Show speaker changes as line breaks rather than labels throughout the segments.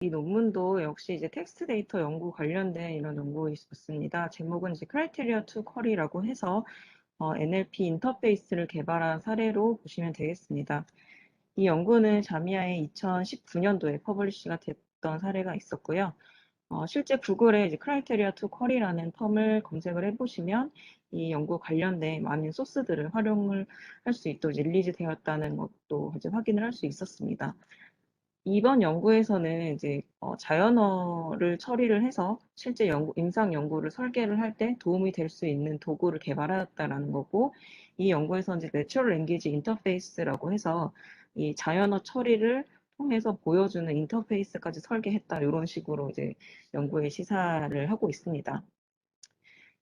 이 논문도 역시 이제 텍스트 데이터 연구 관련된 이런 연구였습니다. 제목은 이제 Criteria to Query라고 해서 NLP 인터페이스를 개발한 사례로 보시면 되겠습니다. 이 연구는 자미아의 2019년도에 퍼블리시가 됐던 사례가 있었고요. 실제 구글에 이제 Criteria to Query라는 텀을 검색을 해보시면 이 연구 관련된 많은 소스들을 활용을 할 수 있도록 릴리즈 되었다는 것도 이제 확인을 할 수 있었습니다. 이번 연구에서는 이제 자연어를 처리를 해서 실제 임상 연구를 설계를 할 때 도움이 될 수 있는 도구를 개발하였다라는 거고, 이 연구에서 이제 내추럴 랭귀지 인터페이스라고 해서 이 자연어 처리를 통해서 보여주는 인터페이스까지 설계했다, 이런 식으로 이제 연구의 시사를 하고 있습니다.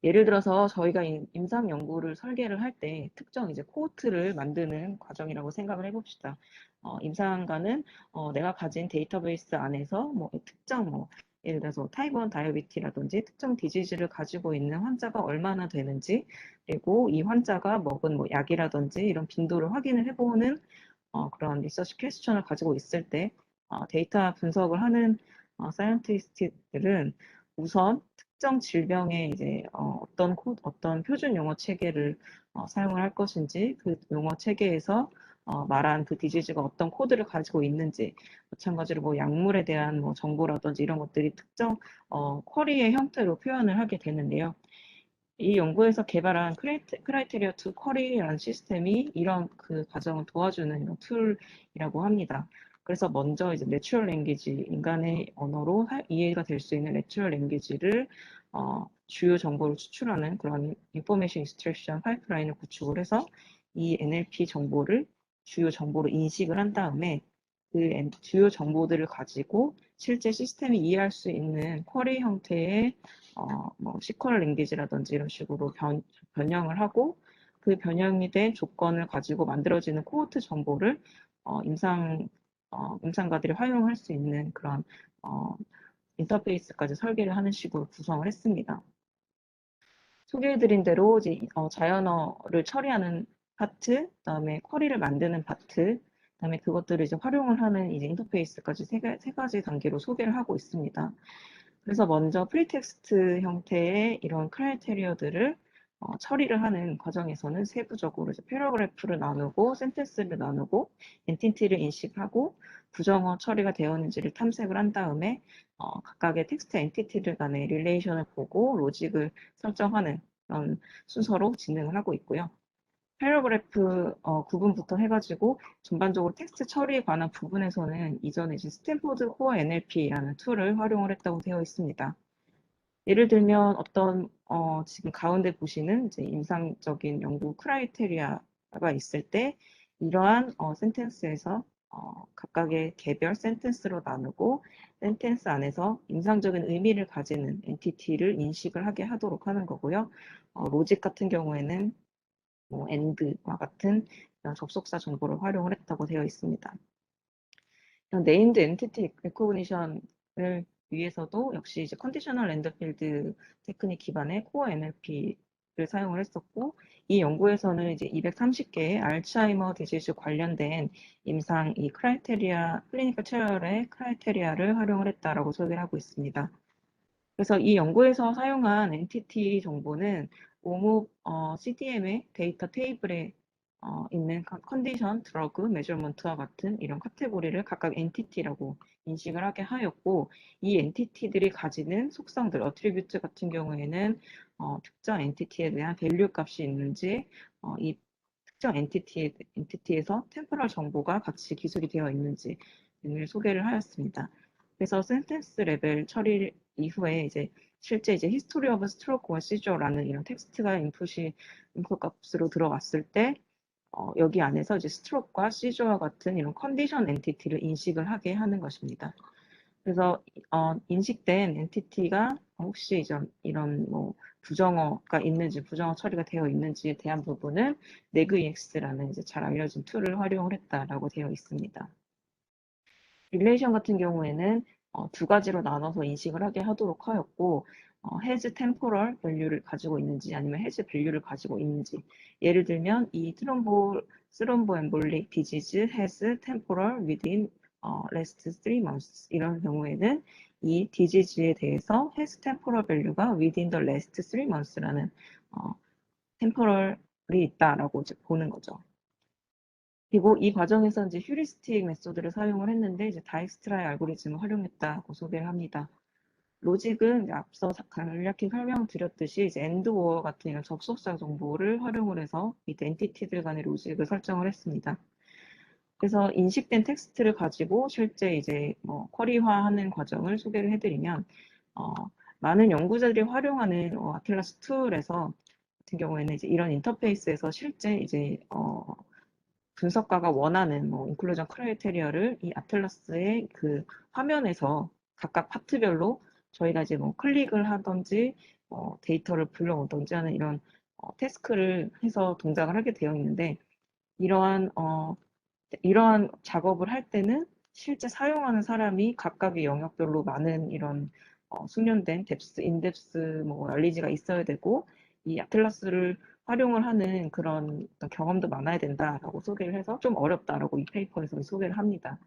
예를 들어서 저희가 임상 연구를 설계를 할 때 특정 이제 코호트를 만드는 과정이라고 생각을 해봅시다. 임상관은 내가 가진 데이터베이스 안에서 뭐 특정 예를 들어서 타입 1 다이어비티라든지 특정 디지즈를 가지고 있는 환자가 얼마나 되는지, 그리고 이 환자가 먹은 뭐 약이라든지 이런 빈도를 확인을 해보는 그런 리서치 퀘스천을 가지고 있을 때 데이터 분석을 하는 사이언티스트들은 우선 특정 질병의 이제 어떤 표준 용어 체계를 사용을 할 것인지, 그 용어 체계에서 말한 그 디지즈가 어떤 코드를 가지고 있는지, 마찬가지로 뭐 약물에 대한 뭐 정보라든지 이런 것들이 특정 쿼리의 형태로 표현을 하게 되는데요. 이 연구에서 개발한 크라이테리아 투 쿼리라는 시스템이 이런 그 과정을 도와주는 이런 툴이라고 합니다. 그래서 먼저 이제 내추럴 랭귀지, 인간의 언어로 이해가 될 수 있는 내추럴 랭귀지를 주요 정보를 추출하는 그런 인포메이션 익스트랙션 파이프라인을 구축을 해서 이 NLP 정보를 주요 정보로 인식을 한 다음에 그 주요 정보들을 가지고 실제 시스템이 이해할 수 있는 쿼리 형태의 뭐 SQL 랭귀지라든지 이런 식으로 변형을 하고, 그 변형이 된 조건을 가지고 만들어지는 코호트 정보를 임상가들이 활용할 수 있는 그런 인터페이스까지 설계를 하는 식으로 구성을 했습니다. 소개해드린 대로 이제 자연어를 처리하는 파트, 그다음에 쿼리를 만드는 파트, 그다음에 그것들을 이제 활용을 하는 이제 인터페이스까지 세 가지 단계로 소개를 하고 있습니다. 그래서 먼저 프리텍스트 형태의 이런 크라이테리어들을 처리를 하는 과정에서는 세부적으로 이제 패러그래프를 나누고 센텐스를 나누고 엔티티를 인식하고 부정어 처리가 되었는지를 탐색을 한 다음에 각각의 텍스트 엔티티들 간의 릴레이션을 보고 로직을 설정하는 그런 순서로 진행을 하고 있고요. 패러그래프 구분부터 해가지고 전반적으로 텍스트 처리에 관한 부분에서는 이전에 이제 스탠포드 코어 NLP라는 툴을 활용을 했다고 되어 있습니다. 예를 들면 지금 가운데 보시는 이제 임상적인 연구 크라이테리아가 있을 때 이러한 센텐스에서 각각의 개별 센텐스로 나누고 센텐스 안에서 임상적인 의미를 가지는 엔티티를 인식을 하게 하도록 하는 거고요. 로직 같은 경우에는 뭐 and와 같은 접속사 정보를 활용을 했다고 되어 있습니다. 네임드 엔티티 레코그니션을 위해서도 역시 이제 컨디셔널 랜더 필드 테크닉 기반의 코어 NLP를 사용을 했었고, 이 연구에서는 이제 230개의 알츠하이머 디지즈 관련된 임상 이 크라이테리아, 클리니컬 트라이얼의 크라이테리아를 활용을 했다라고 소개를 하고 있습니다. 그래서 이 연구에서 사용한 엔티티 정보는 오목 CDM의 데이터 테이블에 있는 컨디션, 드러그, 메저먼트와 같은 이런 카테고리를 각각 엔티티라고 인식을 하게 하였고, 이 엔티티들이 가지는 속성들, 어트리뷰트 같은 경우에는 특정 엔티티에 대한 밸류 값이 있는지, 이 특정 엔티티에서 템포럴 정보가 같이 기술이 되어 있는지 등을 소개를 하였습니다. 그래서 센텐스 레벨 처리 이후에 이제 실제 이제 history of stroke or seizure라는 이런 텍스트가 인풋 값으로 들어갔을 때 여기 안에서 이제 스트로크와 시저와 같은 이런 컨디션 엔티티를 인식을 하게 하는 것입니다. 그래서 인식된 엔티티가 혹시 이런 뭐 부정어가 있는지, 부정어 처리가 되어 있는지에 대한 부분은 negex라는 이제 잘 알려진 툴을 활용을 했다라고 되어 있습니다. 릴레이션 같은 경우에는 두 가지로 나눠서 인식을 하게 하도록 하였고, has temporal value를 가지고 있는지 아니면 has value를 가지고 있는지, 예를 들면 이 스롬보엠볼릭 디지즈 has temporal within last 3 months 이런 경우에는 이 disease에 대해서 has temporal value가 within the last 3 months라는 temporal이 있다라고 이제 보는 거죠. 그리고 이 과정에서 이제 휴리스틱 메소드를 사용을 했는데 이제 다익스트라의 알고리즘을 활용했다고 소개를 합니다. 로직은 이제 앞서 간략히 설명드렸듯이 이제 엔드워어 같은 이런 접속사 정보를 활용을 해서 이 엔티티들 간의 로직을 설정을 했습니다. 그래서 인식된 텍스트를 가지고 실제 이제 쿼리화하는 과정을 소개를 해드리면 많은 연구자들이 활용하는 아틀라스 툴에서 같은 경우에는 이제 이런 인터페이스에서 실제 이제 분석가가 원하는 인클루전 크라이테리어를 이 아틀라스의 그 화면에서 각각 파트별로 저희가 이제 클릭을 하든지 데이터를 불러오든지 하는 이런 태스크를 해서 동작을 하게 되어 있는데 이러한 작업을 할 때는 실제 사용하는 사람이 각각의 영역별로 많은 이런 숙련된 뎁스, 인뎁스 널리지가 있어야 되고 이 아틀라스를 활용을 하는 그런 어떤 경험도 많아야 된다라고 소개를 해서 좀 어렵다라고 이 페이퍼에서 소개를 합니다.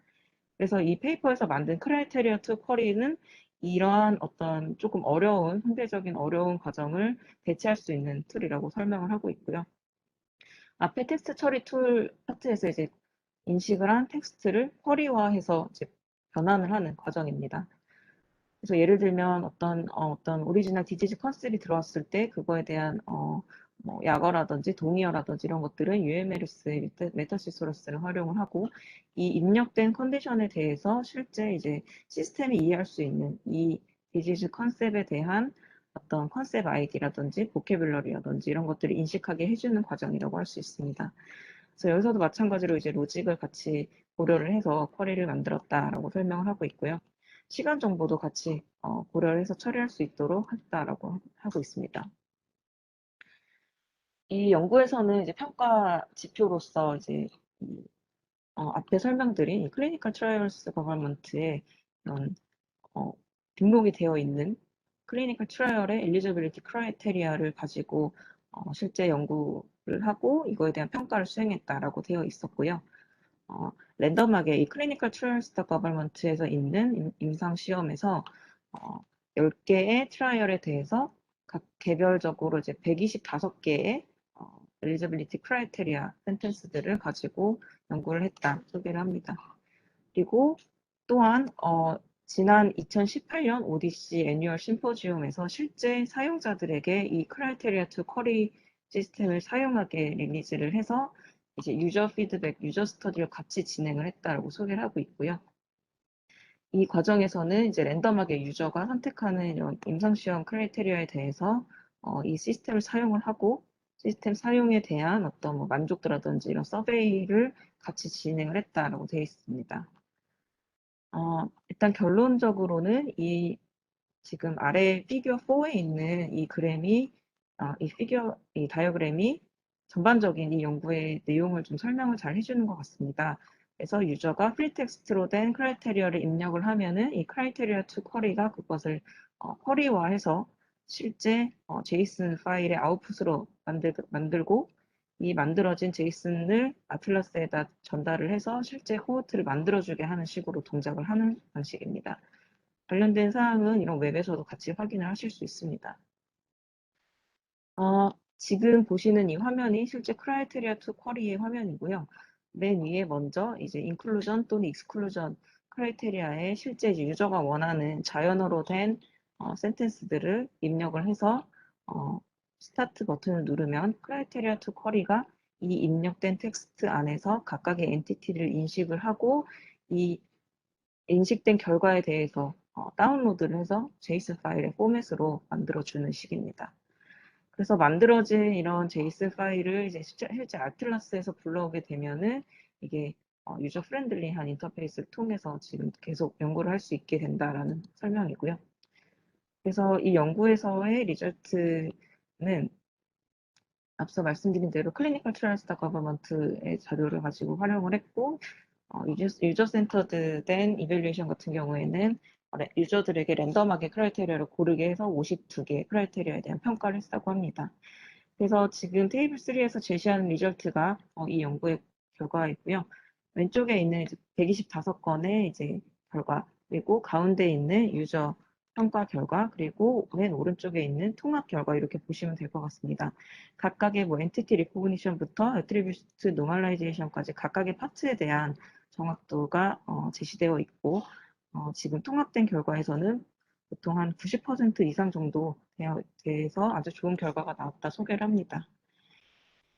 그래서 이 페이퍼에서 만든 크라이테리어 투 쿼리는 이러한 어떤 조금 어려운, 상대적인 어려운 과정을 대체할 수 있는 툴이라고 설명을 하고 있고요. 앞에 텍스트 처리 툴 파트에서 이제 인식을 한 텍스트를 쿼리화해서 이제 변환을 하는 과정입니다. 그래서 예를 들면 어떤 오리지널 디지즈 컨셉이 들어왔을 때 그거에 대한 약어라든지 동의어라든지 이런 것들은 UMLS의 메타시소러스를 활용을 하고 이 입력된 컨디션에 대해서 실제 이제 시스템이 이해할 수 있는 이 디지즈 컨셉에 대한 어떤 컨셉 아이디라든지 보캐뷸러리라든지 이런 것들을 인식하게 해주는 과정이라고 할 수 있습니다. 그래서 여기서도 마찬가지로 이제 로직을 같이 고려를 해서 쿼리를 만들었다라고 설명을 하고 있고요. 시간 정보도 같이 고려를 해서 처리할 수 있도록 했다라고 하고 있습니다. 이 연구에서는 이제 평가 지표로서 이제 앞에 설명드린 이 클리니컬 트라이얼스 거버먼트에 이런 등록이 되어 있는 클리니컬 트라이얼의 엘리지빌리티 크라이테리아를 가지고 실제 연구를 하고 이거에 대한 평가를 수행했다라고 되어 있었고요. 랜덤하게 이 클리니컬 트라이얼스 거버먼트에서 있는 임상 시험에서 10개의 트라이얼에 대해서 각 개별적으로 이제 125개의 엘리지빌리티 크라이테리아 센텐스들을 가지고 연구를 했다 소개를 합니다. 그리고 또한 지난 2018년 ODC 애뉴얼 심포지움에서 실제 사용자들에게 이 크라이테리아 투 쿼리 시스템을 사용하게 리리즈를 해서 이제 유저 피드백, 유저 스터디를 같이 진행을 했다라고 소개를 하고 있고요. 이 과정에서는 이제 랜덤하게 유저가 선택하는 이런 임상시험 크라이테리아에 대해서 이 시스템을 사용을 하고 시스템 사용에 대한 어떤 만족도라든지 이런 서베이를 같이 진행을 했다라고 되어 있습니다. 일단 결론적으로는 이 지금 아래 피규어 4에 있는 이 그램이 이 다이어그램이 전반적인 이 연구의 내용을 좀 설명을 잘 해주는 것 같습니다. 그래서 유저가 프리텍스트로 된 크라이테리어를 입력을 하면은 이 크라이테리어 투 쿼리가 그것을 쿼리화해서 실제 제이슨 파일의 아웃풋으로 만들고 이 만들어진 제이슨을 아틀라스에다 전달을 해서 실제 코호트를 만들어주게 하는 식으로 동작을 하는 방식입니다. 관련된 사항은 이런 웹에서도 같이 확인을 하실 수 있습니다. 지금 보시는 이 화면이 실제 크라이테리아 투 쿼리의 화면이고요. 맨 위에 먼저 이제 인클루전 또는 익스클루전 크라이테리아에 실제 유저가 원하는 자연어로 된 센텐스들을 입력을 해서 스타트 버튼을 누르면 크라이테리아 투 쿼리가 이 입력된 텍스트 안에서 각각의 엔티티를 인식을 하고 이 인식된 결과에 대해서 다운로드를 해서 제이슨 파일의 포맷으로 만들어주는 식입니다. 그래서 만들어진 이런 제이슨 파일을 이제 실제 아틀라스에서 불러오게 되면은 이게 유저 프렌들리한 인터페이스를 통해서 지금 계속 연구를 할 수 있게 된다라는 설명이고요. 그래서 이 연구에서의 리절트는 앞서 말씀드린 대로 클리니컬 트라이얼스 거버먼트의 자료를 가지고 활용을 했고 유저 센터드 된 이밸류에이션 같은 경우에는 유저들에게 랜덤하게 크라이테리아를 고르게 해서 52개 크라이테리아에 대한 평가를 했다고 합니다. 그래서 지금 테이블 3에서 제시하는 리절트가 이 연구의 결과이고요. 왼쪽에 있는 이제 125건의 이제 결과, 그리고 가운데 있는 유저 평가 결과, 그리고 맨 오른쪽에 있는 통합 결과 이렇게 보시면 될 것 같습니다. 각각의 뭐 엔티티 리코그니션부터 애트리뷰트 노멀라이제이션까지 각각의 파트에 대한 정확도가 제시되어 있고 지금 통합된 결과에서는 보통 한 90% 이상 정도 돼서 아주 좋은 결과가 나왔다 소개를 합니다.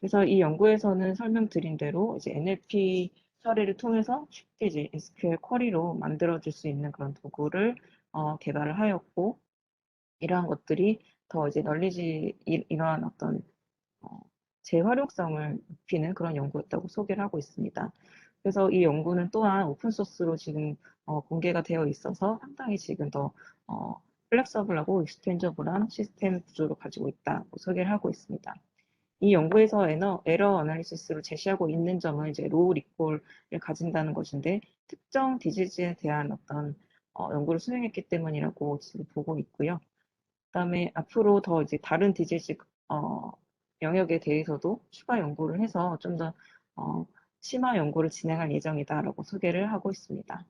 그래서 이 연구에서는 설명드린 대로 이제 NLP 처리를 통해서 쉽게 이제 SQL 쿼리로 만들어질 수 있는 그런 도구를 개발을 하였고, 이러한 것들이 더 이제 이러한 어떤 어, 재활용성을 높이는 그런 연구였다고 소개를 하고 있습니다. 그래서 이 연구는 또한 오픈소스로 지금 공개가 되어 있어서 상당히 지금 더 플렉서블하고 익스텐저블한 시스템 구조를 가지고 있다고 소개를 하고 있습니다. 이 연구에서 에러 어널리시스로 제시하고 있는 점은 이제 로우 리콜을 가진다는 것인데, 특정 디지즈에 대한 어떤 연구를 수행했기 때문이라고 지금 보고 있고요. 그다음에 앞으로 더 이제 다른 디지즈 영역에 대해서도 추가 연구를 해서 좀 더 심화 연구를 진행할 예정이다라고 소개를 하고 있습니다.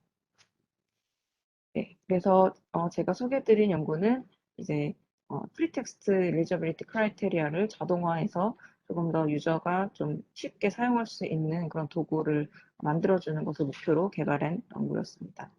네, 그래서 제가 소개해드린 연구는 이제 프리텍스트 엘리저빌리티 크라이테리아를 자동화해서 조금 더 유저가 좀 쉽게 사용할 수 있는 그런 도구를 만들어주는 것을 목표로 개발한 연구였습니다.